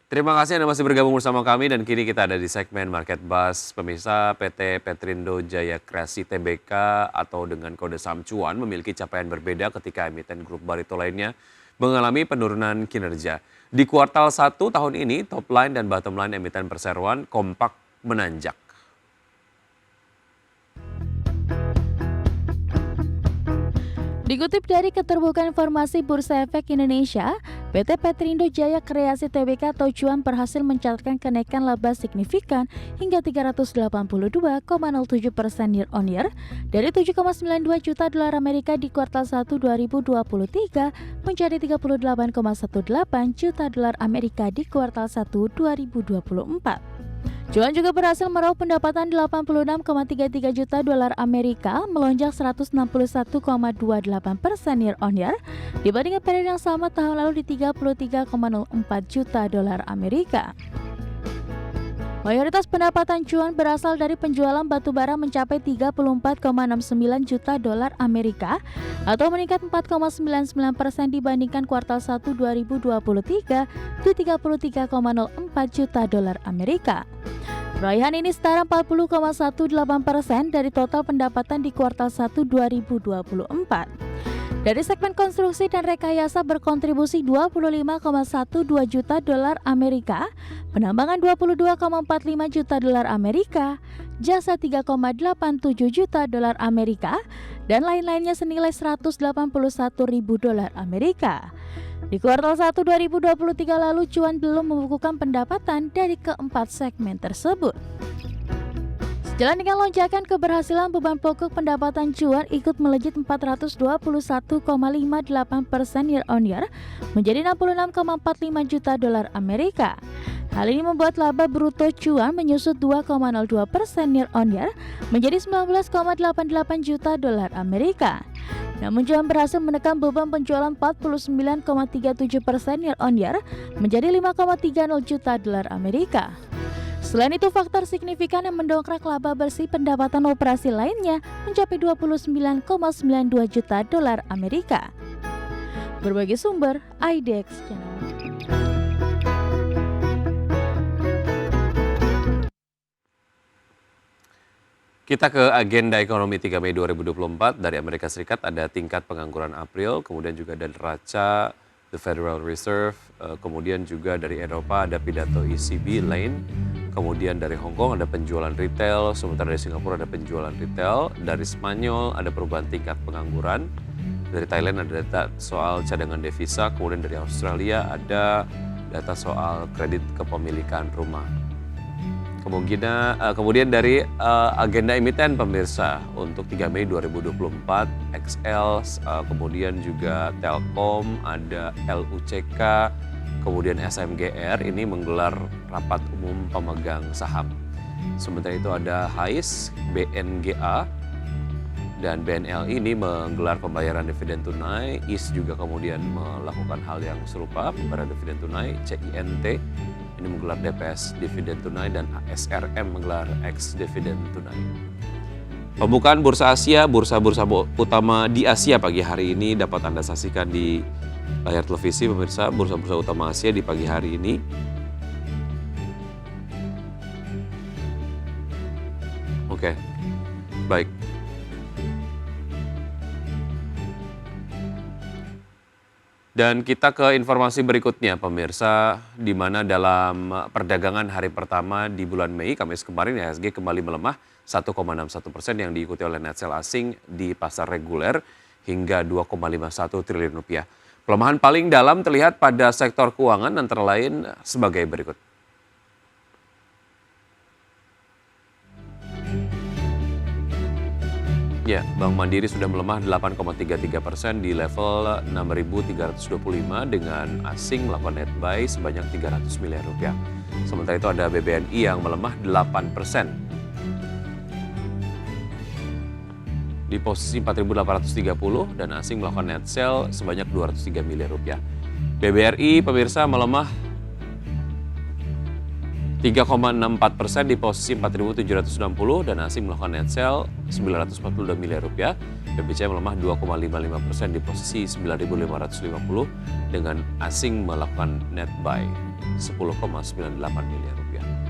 Terima kasih Anda masih bergabung bersama kami dan kini kita ada di segmen Market Buzz. Pemirsa, PT Petrindo Jaya Kreasi Tbk atau dengan kode saham cuan memiliki capaian berbeda ketika emiten grup Barito lainnya mengalami penurunan kinerja. Di kuartal 1 tahun ini, top line dan bottom line emiten perseroan kompak menanjak. Dikutip dari Keterbukaan Informasi Bursa Efek Indonesia, PT Petrindo Jaya Kreasi Tbk atau Cuan berhasil mencatatkan kenaikan laba signifikan hingga 382,07% year on year dari 7,92 juta dolar Amerika di kuartal 1 2023 menjadi 38,18 juta dolar Amerika di kuartal 1 2024. Cuan juga berhasil meraup pendapatan 86,33 juta dolar Amerika, melonjak 161,28% year on year dibandingkan periode yang sama tahun lalu di 33,04 juta dolar Amerika. Mayoritas pendapatan cuan berasal dari penjualan batubara mencapai 34,69 juta dolar Amerika atau meningkat 4,99% dibandingkan kuartal 1 2023 di 33,04 juta dolar Amerika. Raihan ini setara 40,18% dari total pendapatan di kuartal 1 2024. Dari segmen konstruksi dan rekayasa berkontribusi 25,12 juta dolar Amerika, penambangan 22,45 juta dolar Amerika, jasa 3,87 juta dolar Amerika, dan lain-lainnya senilai 181.000 dolar Amerika. Di kuartal 1 2023 lalu, Cuan belum membukukan pendapatan dari keempat segmen tersebut. Sejalan dengan lonjakan keberhasilan, beban pokok pendapatan Cuan ikut melejit 421,58% year on year menjadi 66,45 juta dolar Amerika. Hal ini membuat laba bruto Cuan menyusut 2,02% year on year menjadi 19,88 juta dolar Amerika. Namun Cuan berhasil menekan beban penjualan 49,37% year on year menjadi 5,30 juta dolar Amerika. Selain itu, faktor signifikan yang mendongkrak laba bersih pendapatan operasi lainnya mencapai 29,92 juta dolar Amerika. Berbagai sumber, IDX Channel. Kita ke agenda ekonomi 3 Mei 2024. Dari Amerika Serikat ada tingkat pengangguran April, kemudian juga dari neraca The Federal Reserve, kemudian juga dari Eropa ada pidato ECB lain, kemudian dari Hong Kong ada penjualan retail, sementara dari Singapura ada penjualan retail, dari Spanyol ada perubahan tingkat pengangguran, dari Thailand ada data soal cadangan devisa, kemudian dari Australia ada data soal kredit kepemilikan rumah. Kemudian dari agenda emiten pemirsa untuk 3 Mei 2024, XL, kemudian juga Telkom, ada LUCK, kemudian SMGR ini menggelar rapat umum pemegang saham. Sementara itu ada HAIS, BNGA, dan BNL ini menggelar pembayaran dividen tunai. IS juga kemudian melakukan hal yang serupa, pembayaran dividen tunai. CINT ini menggelar DPS dividen tunai dan ASRM menggelar ex dividen tunai. Pembukaan bursa Asia, bursa-bursa utama di Asia pagi hari ini dapat Anda saksikan di layar televisi pemirsa, bursa-bursa utama Asia di pagi hari ini. Oke, baik. Dan kita ke informasi berikutnya pemirsa, di mana dalam perdagangan hari pertama di bulan Mei, Kamis kemarin IHSG kembali melemah 1,61% yang diikuti oleh net sell asing di pasar reguler hingga 2,51 triliun rupiah. Pelemahan paling dalam terlihat pada sektor keuangan antara lain sebagai berikut. Ya, Bank Mandiri sudah melemah 8,33% di level 6.325 dengan asing melakukan net buy sebanyak 300 miliar rupiah. Sementara itu ada BBNI yang melemah 8%. Di posisi 4.830 dan asing melakukan net sell sebanyak 203 miliar rupiah. BBRI pemirsa melemah 3,64% di posisi 4.760 dan asing melakukan net sell 942 miliar rupiah. BBCA melemah 2,55% di posisi 9.550 dengan asing melakukan net buy 10,98 miliar rupiah.